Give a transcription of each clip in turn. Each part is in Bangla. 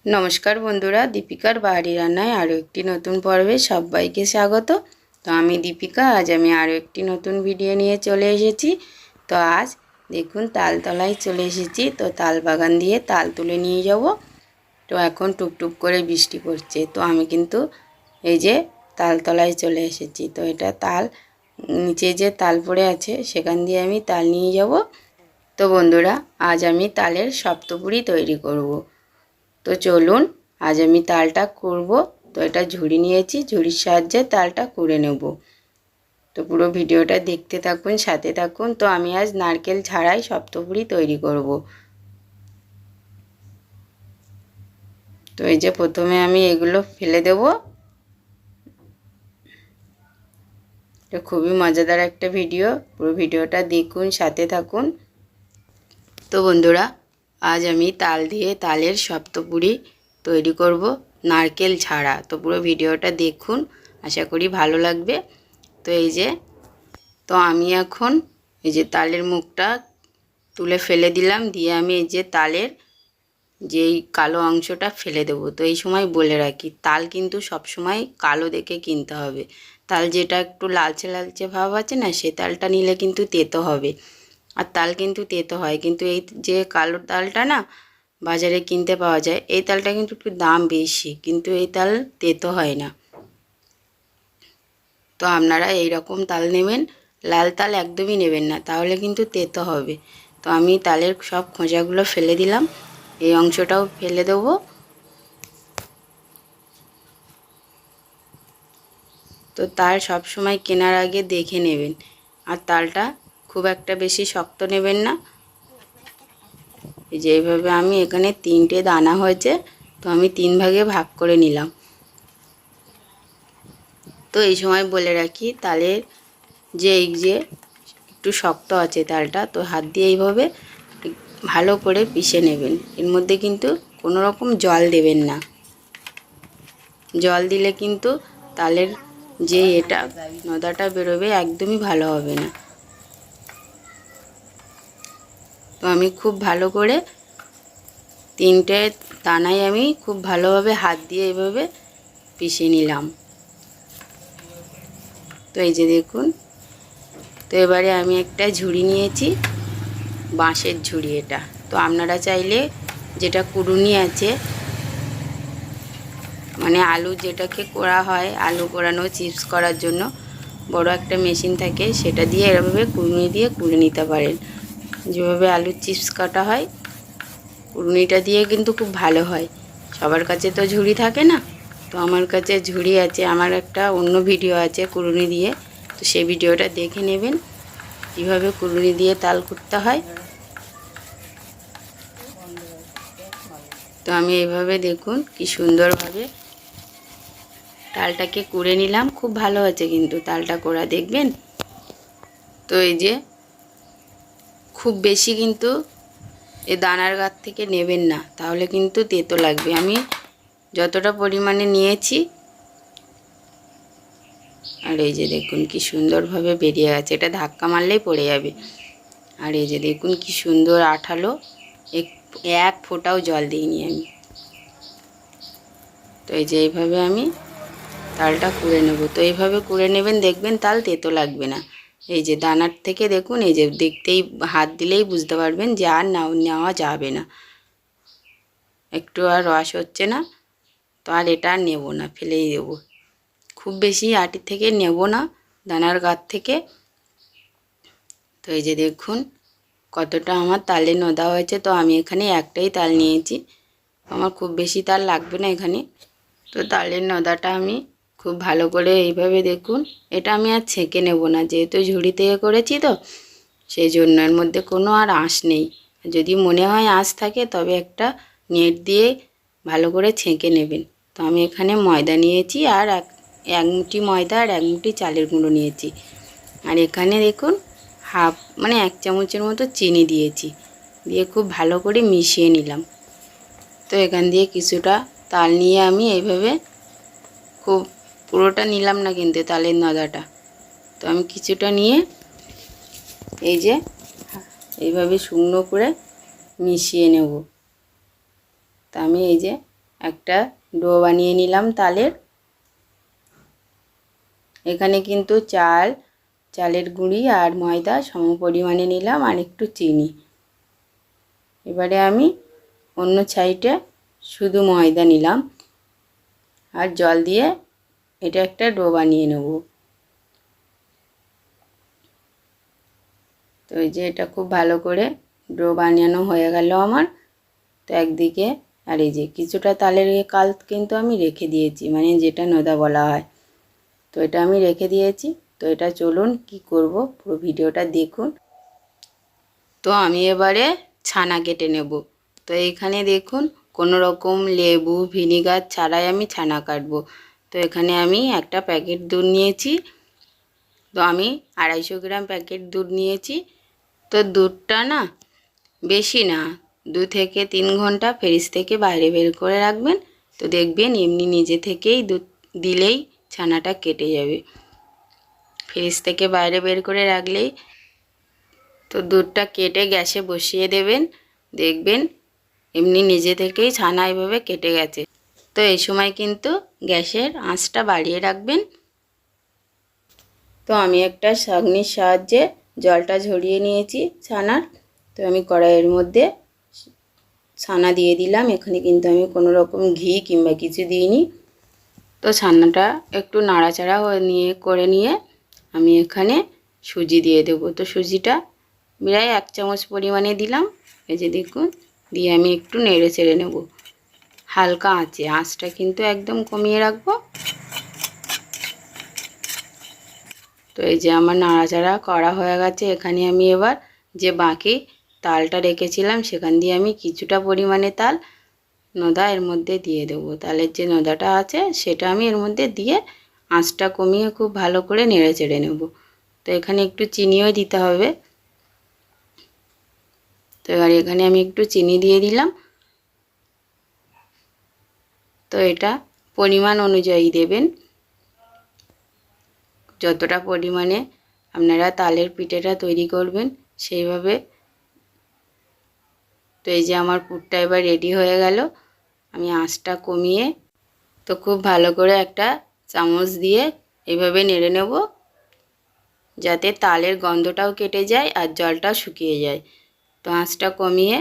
নমস্কার বন্ধুরা, দীপিকার বাড়ি রান্নায় আরও একটি নতুন পর্বে সবাইকে স্বাগত। তো আমি দীপিকা, আজ আমি আরও একটি নতুন ভিডিও নিয়ে চলে এসেছি। তো আজ দেখুন তালতলায় চলে এসেছি। তো তাল বাগান দিয়ে তাল তুলে নিয়ে যাব। তো এখন টুপটুপ করে বৃষ্টি পড়ছে। তো আমি কিন্তু এই যে তালতলায় চলে এসেছি। তো এটা তাল, নিচে যে তাল পড়ে আছে সেখান দিয়ে আমি তাল নিয়ে যাব। তো বন্ধুরা, আজ আমি তালের সপ্তপুরি তৈরি করব। তো চলুন আজ আমি তালটা করব। তো এটা ঝুড়ি নিয়েছি, ঝুড়ির সাহায্যে তালটা করে নেব। তো পুরো ভিডিওটা দেখতে থাকুন, সাথে থাকুন। তো আমি আজ নারকেল ছাড়াই সপ্তপুরি তৈরি করব। তো এই যে প্রথমে আমি এগুলো ফেলে দেব। এটা খুবই মজাদার একটা ভিডিও, পুরো ভিডিওটা দেখুন, সাথে থাকুন। তো বন্ধুরা, আজ আমি তাল দিয়ে তালের সপ্তপুরি তৈরি করব নারকেল ছাড়া। তো পুরো ভিডিওটা দেখুন, আশা করি ভালো লাগবে। তো এই যে, তো আমি এখন এই যে তালের মুখটা তুলে ফেলে দিলাম, দিয়ে আমি এই যে তালের যেই কালো অংশটা ফেলে দেবো। তো এই সময় বলে রাখি, তাল কিন্তু সব সময় কালো দেখে কিনতে হবে। তাল যেটা একটু লালচে লালচে ভাব আছে না, সে তালটা নিলে কিন্তু তেতো হবে। আর তাল কিন্তু তেতো হয়, কিন্তু এই যে কালো তালটা না বাজারে কিনতে পাওয়া যায়, এই তালটা কিন্তু একটু দাম বেশি, কিন্তু এই তাল তেতো হয় না। তো আপনারা এই রকম তাল নেবেন, লাল তাল একদমই নেবেন না, তাহলে কিন্তু তেতো হবে। তো আমি তালের সব খোঁজাগুলো ফেলে দিলাম, এই অংশটাও ফেলে দেবো। তো তাল সব সময় কেনার আগে দেখে নেবেন, আর তালটা খুব একটা বেশি শক্ত নেবেন না। এই যে এইভাবে আমি এখানে 3টে দানা হয়েছে, তো আমি 3 ভাগে ভাগ করে নিলাম। তো এই সময় বলে রাখি, তালের যে এই যে একটু শক্ত আছে তালটা, তো হাত দিয়ে এইভাবে ভালো করে পিষে নেবেন। এর মধ্যে কিন্তু কোনো রকম জল দেবেন না, জল দিলে কিন্তু তালের যে এটা নদাটা বেরোবে একদমই ভালো হবে না। তো আমি খুব ভালো করে 3টে দানায় আমি খুব ভালোভাবে হাত দিয়ে এইভাবে পিষে নিলাম। তো এই যে দেখুন, তো এবারে আমি একটা ঝুড়ি নিয়েছি, বাঁশের ঝুড়ি এটা। তো আপনারা চাইলে যেটা কুড়ুনি আছে, মানে আলু যেটাকে করা হয়, আলু কোড়ানো চিপস করার জন্য বড় একটা মেশিন থাকে, সেটা দিয়ে এভাবে কুড়ুনি দিয়ে কুড়ে নিতে পারেন। যেভাবে আলুর চিপস কাটা হয়, কুড়ুনিটা দিয়ে কিন্তু খুব ভালো হয়। সবার কাছে তো ঝুড়ি থাকে না, তো আমার কাছে ঝুড়ি আছে। আমার একটা অন্য ভিডিও আছে কুড়ুনি দিয়ে, তো সেই ভিডিওটা দেখে নেবেন কীভাবে কুড়ুনি দিয়ে তাল কুটতে হয়। তো আমি এইভাবে দেখুন কি সুন্দরভাবে তালটাকে কুড়ে নিলাম। খুব ভালো আছে কিন্তু তালটা কোড়া, দেখবেন। তো এই যে খুব বেশি কিন্তু এই দানার গাছ থেকে নেবেন না, তাহলে কিন্তু তেতো লাগবে। আমি যতটা পরিমাণে নিয়েছি, আর এই যে দেখুন কি সুন্দরভাবে বেরিয়ে গেছে, এটা ধাক্কা মারলেই পড়ে যাবে। আর এই যে দেখুন কি সুন্দর আঠালো, এক ফোঁটাও জল দিইনি আমি। তো এই যে এইভাবে আমি তালটা কুড়ে নেব। তো এইভাবে কুড়ে নেবেন, দেখবেন তাল তেতো লাগবে না। এই যে দানার থেকে দেখুন, এই যে দেখতেই হাত দিলেই বুঝতে পারবেন যে আর নেওয়া যাবে না, একটু আর রস হচ্ছে না। তো আর এটা আর নেবো না, ফেলেই দেবো। খুব বেশি আটির থেকে নেব না, দানার গাছ থেকে। তো এই যে দেখুন কতটা আমার তালে নোদা হয়েছে। তো আমি এখানে একটাই তাল নিয়েছি, আমার খুব বেশি তাল লাগবে না এখানে। তো তালের নোদাটা আমি খুব ভালো করে এইভাবে দেখুন, এটা আমি আর ছেঁকে নেব না, যেহেতু ঝুড়ি থেকে করেছি, তো সেই জন্য এর মধ্যে কোনো আর আঁশ নেই। যদি মনে হয় আঁশ থাকে, তবে একটা নেট দিয়ে ভালো করে ছেঁকে নেবেন। তো আমি এখানে ময়দা নিয়েছি, আর এক মুঠি ময়দা আর 1 মুঠি চালের গুঁড়ো নিয়েছি। আর এখানে দেখুন মানে 1 চামচের মতো চিনি দিয়েছি, দিয়ে খুব ভালো করে মিশিয়ে নিলাম। তো এখান দিয়ে কিছুটা তাল নিয়ে আমি এইভাবে, খুব পুরোটা নিলাম না কিন্তু তালের নদাটা, তো আমি কিছুটা নিয়ে এই যে এইভাবে শুকনো করে মিশিয়ে নেব। তা আমি এই যে একটা ডো বানিয়ে নিলাম তালের। এখানে কিন্তু চালের গুঁড়ি আর ময়দা সম পরিমাণে নিলাম, আর একটু চিনি। এবারে আমি অন্য সাইডে শুধু ময়দা নিলাম আর জল দিয়ে এটা একটা ডো বানিয়ে নেব। তো এই যে এটা খুব ভালো করে ডো বানানো হয়ে গেল আমার। তো একদিকে আর এই যে কিছুটা তালের কাল কিন্তু আমি রেখে দিয়েছি, মানে যেটা নোদা বলা হয়। তো এটা আমি রেখে দিয়েছি। তো এটা চলুন কি করব পুরো ভিডিওটা দেখুন। তো আমি এবারে ছানা কেটে নেব। তো এইখানে দেখুন কোনো রকম লেবু ভিনিগার ছাড়াই আমি ছানা কাটবো। তো এখানে আমি একটা প্যাকেট দুধ নিয়েছি। তো আমি 250 গ্রাম প্যাকেট দুধ নিয়েছি। তো দুধটা না বেশি না, 2 থেকে 3 ঘন্টা ফ্রিজ থেকে বাইরে বের করে রাখবেন। তো দেখবেন এমনি নিজে থেকেই দুধ দিলেই ছানাটা কেটে যাবে। ফ্রিজ থেকে বাইরে বের করে রাখলেই। তো দুধটা কেটে গ্যাসে বসিয়ে দেবেন, দেখবেন এমনি নিজে থেকেই ছানা এভাবে কেটে গেছে। তো এই সময় কিন্তু গ্যাসের আঁচটা বাড়িয়ে রাখবেন। তো আমি একটা ছাঁকনির সাহায্যে জলটা ঝরিয়ে নিয়েছি ছানার। তো আমি কড়াইয়ের মধ্যে ছানা দিয়ে দিলাম। এখানে কিন্তু আমি কোনো রকম ঘি কিংবা কিছু দিইনি। তো ছানাটা একটু নাড়াচাড়া করে নিয়ে আমি এখানে সুজি দিয়ে দেবো। তো সুজিটা প্রায় 1 চামচ পরিমাণে দিলাম। এই যে দেখুন, দিয়ে আমি একটু নেড়ে চেড়ে নেব হালকা আঁচে। আঁচটা কিন্তু একদম কমিয়ে রাখবো। তো এই যে আমার নাড়াচাড়া করা হয়ে গেছে। এখানে আমি এবার যে বাকি তালটা রেখেছিলাম সেখান দিয়ে আমি কিছুটা পরিমাণে তাল নোদা এর মধ্যে দিয়ে দেবো। তালের যে নোদাটা আছে সেটা আমি এর মধ্যে দিয়ে আঁচটা কমিয়ে খুব ভালো করে নেড়ে চেড়ে নেব। তো এখানে একটু চিনিও দিতে হবে। তো এবার এখানে আমি একটু চিনি দিয়ে দিলাম। তো এটা পরিমাণ অনুযায়ী দেবেন, যতটা পরিমাণে আপনারা তালের পিঠেটা তৈরি করবেন সেইভাবে। তো এই যে আমার পুরটা এবার রেডি হয়ে গেল। আমি আঁচটা কমিয়ে তো খুব ভালো করে একটা চামচ দিয়ে এইভাবে নেড়ে নেব, যাতে তালের গন্ধটাও কেটে যায় আর জলটাও শুকিয়ে যায়। তো আঁচটা কমিয়ে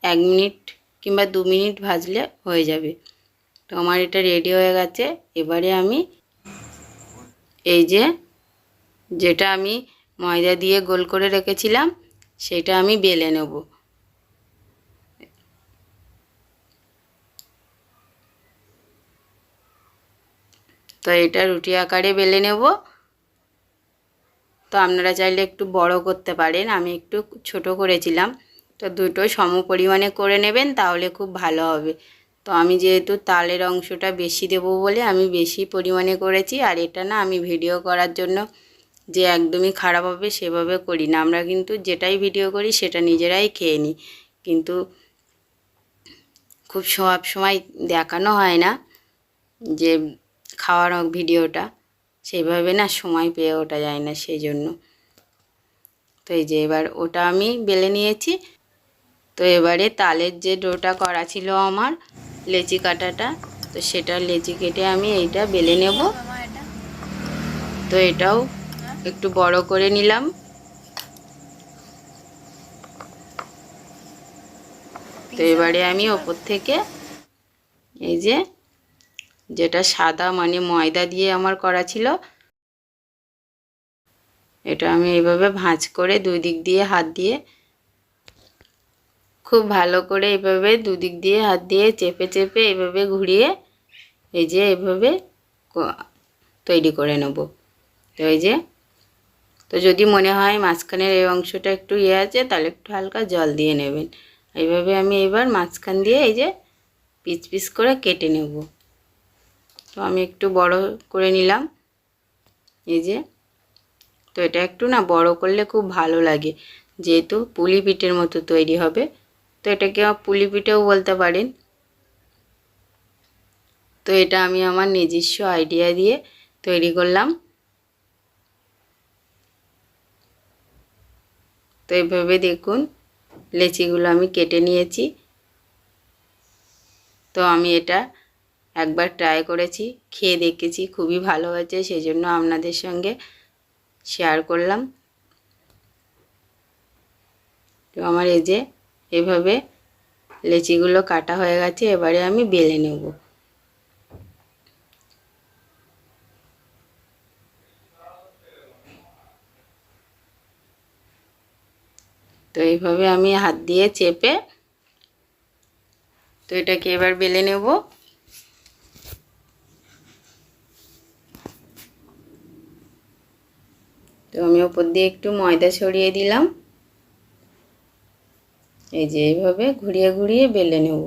1 মিনিট কিংবা 2 মিনিট ভাজলে হয়ে যাবে। তো আমার এটা রেডি হয়ে গেছে। এবারে আমি এই যেটা আমি ময়দা দিয়ে গোল করে রেখেছিলাম সেটা আমি বেলে নেব। তো এটা রুটি আকারে বেলে নেব। তো আপনারা চাইলে একটু বড় করতে পারেন, আমি একটু ছোট করেছিলাম। তো দুটো সম পরিমাণে করে নেবেন, তাহলে খুব ভালো হবে। তো আমি যেহেতু তালের অংশটা বেশি দেব বলে আমি বেশি পরিমাণে করেছি। আর এটা না আমি ভিডিও করার জন্য যে একদমই খারাপ হবে সেভাবে করি না। আমরা কিন্তু যেটাই ভিডিও করি সেটা নিজেরাই খেয়ে নিই, কিন্তু খুব সব সময় দেখানো হয় না যে খাওয়ার ভিডিওটা, সেইভাবে না সময় পেয়ে ওঠা যায় না, সেই জন্য। তো এই যে এবার ওটা আমি বেলে নিয়েছি। তো এবারে তালের যে ডোটা করা ছিল আমার লেচি কাটাটা, তো সেটা লেচি কেটে আমি এইটা বেলে নেব। তো এটাও একটু বড় করে নিলাম। তো এবারে আমি ওপর থেকে এই যেটা সাদা মানে ময়দা দিয়ে আমার করা ছিল, এটা আমি এইভাবে ভাঁজ করে 2 দিক দিয়ে হাত দিয়ে খুব ভালো করে এইভাবে 2 দিক দিয়ে হাত দিয়ে চেপে চেপে এইভাবে ঘুরিয়ে এই যে এইভাবে তৈরি করে নেব। তো এই যে, তো যদি মনে হয় মাঝখানের এই অংশটা একটু আছে তাহলে একটু হালকা জল দিয়ে নেবেন। এইভাবে আমি এবার মাঝখান দিয়ে এই যে পিস পিস করে কেটে নেব। তো আমি একটু বড় করে নিলাম এই যে। তো এটা একটু না বড় করলে খুব ভালো লাগে, যেহেতু পুলি পিঠের মতো তৈরি হবে। তো এটাকে পুলি পিঠেও বলতে পারেন। তো এটা আমি আমার নিজস্ব আইডিয়া দিয়ে তৈরি করলাম। তো এইভাবে দেখুন লেচিগুলো আমি কেটে নিয়েছি। তো আমি এটা একবার ট্রাই করেছি, খেয়ে দেখেছি, খুবই ভালো হয়েছে, সেই জন্য আপনাদের সঙ্গে শেয়ার করলাম। তো আমার এই যে এভাবে লেচিগুলো কাটা হয়ে গেছে, এবারে আমি বেলে নেব। তো এইভাবে আমি হাত দিয়ে চেপে তো এটাকে এবার বেলে নেব। তো আমি উপর দিয়ে একটু ময়দা ছড়িয়ে দিলাম, এই যে এইভাবে ঘুরিয়ে ঘুরিয়ে বেলে নেব।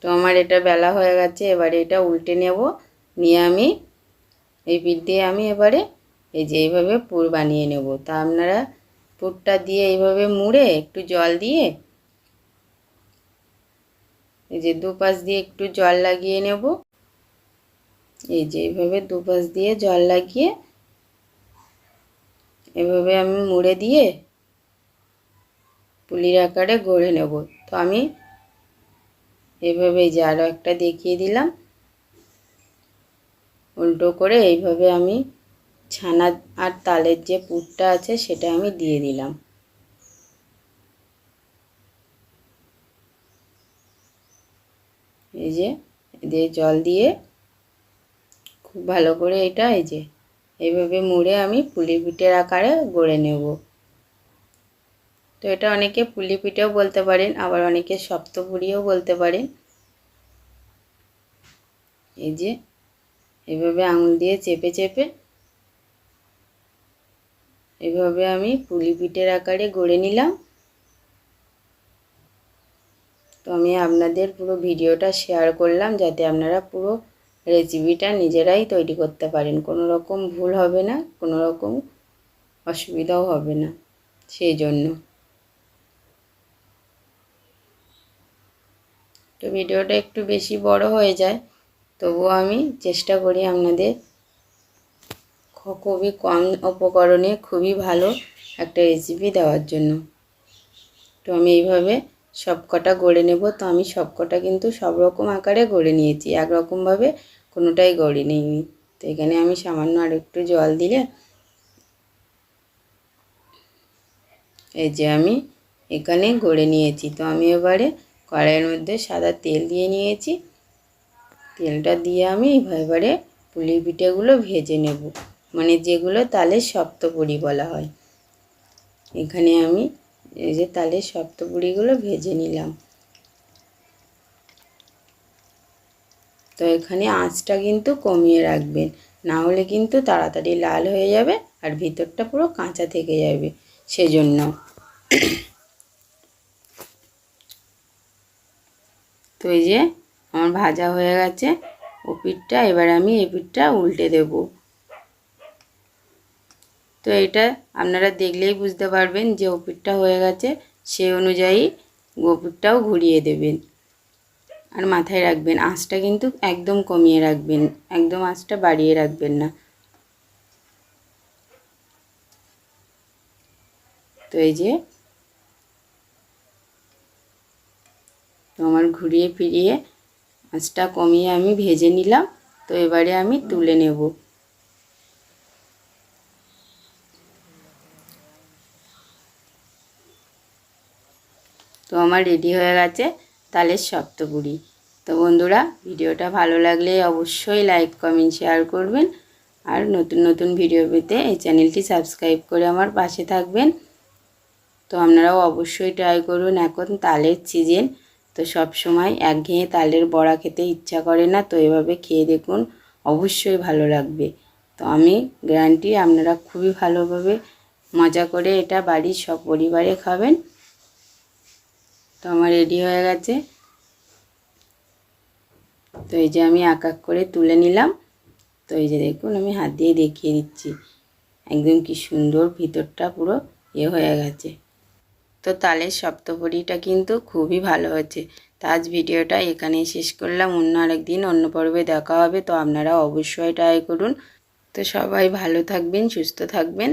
তো আমার এটা বেলা হয়ে গেছে, এবারে এটা উল্টে নেব, নিয়ে আমি এই পিঠ দিয়ে আমি এবারে এই যে এইভাবে পুর বানিয়ে নেব। তা আপনারা পুরটা দিয়ে এইভাবে মুড়ে একটু জল দিয়ে এই যে দুপাশ দিয়ে একটু জল লাগিয়ে নেব। এই যে এইভাবে দুপাশ দিয়ে জল লাগিয়ে এভাবে আমি মুড়ে দিয়ে পুলির আকারে গড়ে নেব। তো আমি এভাবে যে আরও একটা দেখিয়ে দিলাম, উল্টো করে এইভাবে আমি ছানা আর তালের যে পুরটা আছে সেটা আমি দিয়ে দিলাম। এই যে দিয়ে জল দিয়ে খুব ভালো করে এটা এই যে এইভাবে মুড়ে আমি পুলি পিঠের আকারে গড়ে নেব। তো এটা অনেকে পুলি পিঠেও বলতে পারেন, আবার অনেকে সপ্তপুরিও বলতে পারেন। এই যে এভাবে আঙুল দিয়ে চেপে চেপে এভাবে আমি পুলি পিঠের আকারে গড়ে নিলাম। তো আমি আপনাদের পুরো ভিডিওটা শেয়ার করলাম যাতে আপনারা পুরো রেসিপিটা নিজেরাই তৈরি করতে পারেন, কোনো রকম ভুল হবে না, কোনো রকম অসুবিধাও হবে না, সেই জন্য। তো ভিডিওটা একটু বেশি বড় হয়ে যায়, তবুও আমি চেষ্টা করি আপনাদের খুবই কম উপকরণে খুবই ভালো একটা রেসিপি দেওয়ার জন্য। তো আমি এইভাবে সব কটা গড়ে নেব। তো আমি সব কটা কিন্তু সব রকম আকারে গড়ে নিয়েছি, একরকমভাবে কোনোটাই গড়ে নিইনি। তো এখানে আমি সামান্য আর একটু জল দিলে এই যে আমি এখানে গড়ে নিয়েছি। তো আমি এবারে কড়াইয়ের মধ্যে সাদা তেল দিয়ে নিয়েছি, তেলটা দিয়ে আমি এবারে পুলি পিঠেগুলো ভেজে নেব, মানে যেগুলো তালের সপ্তপুরি বলা হয়। এখানে আমি এই যে তালের সপ্তপুরিগুলো ভেজে নিলাম। তো এখানে আঁচটা কিন্তু কমিয়ে রাখবেন, না হলে কিন্তু তাড়াতাড়ি লাল হয়ে যাবে আর ভিতরটা পুরো কাঁচা থেকে যাবে, সেজন্য। তো এই যে আমার ভাজা হয়ে গেছে ও পিঠটা, এবার আমি এই পিঠটা উল্টে দেব। তো এটা আপনারা দেখলেই বুঝতে পারবেন যে ও পিঠটা হয়ে গেছে, সেই অনুযায়ী গোপিঠটাও ঘুরিয়ে দেবেন। আর মাথায় রাখবেন আঁচটা কিন্তু একদম কমিয়ে রাখবেন, একদম আঁচটা বাড়িয়ে রাখবেন না। তো এই যে তো আমার ঘুরিয়ে ফিরিয়ে আঁচটা কমিয়ে আমি ভেজে নিলাম। তো এবারে আমি তুলে নেব। তো আমার রেডি হয়ে গেছে তালের সপ্তপুরি। তো বন্ধুরা, ভিডিওটা ভালো লাগলে অবশ্যই লাইক কমেন্ট শেয়ার করবেন, আর নতুন নতুন ভিডিও পেতে এই চ্যানেলটি সাবস্ক্রাইব করে আমার পাশে থাকবেন। তো আপনারাও অবশ্যই ট্রাই করুন, এখন তালের সিজন, তো সব সময় একঘেয়ে তালের বড়া খেতে ইচ্ছা করে না। তো এভাবে খেয়ে দেখুন, অবশ্যই ভালো লাগবে। তো আমি গ্যারান্টি আপনারা খুবই ভালোভাবে মজা করে এটা বাড়ির সব পরিবারে খাবেন। তো আমার রেডি হয়ে গেছে। তো এই যে আমি এক এক করে তুলে নিলাম। তো এই যে দেখুন আমি হাত দিয়ে দেখিয়ে দিচ্ছি, একদম কি সুন্দর ভিতরটা পুরো হয়ে গেছে। তো তালের সপ্তপুরিটা কিন্তু খুবই ভালো হয়েছে। তো আজ ভিডিওটা এখানেই শেষ করলাম, অন্য আরেকদিন অন্য পর্বে দেখা হবে। তো আপনারা অবশ্যই ট্রাই করুন। তো সবাই ভালো থাকবেন, সুস্থ থাকবেন।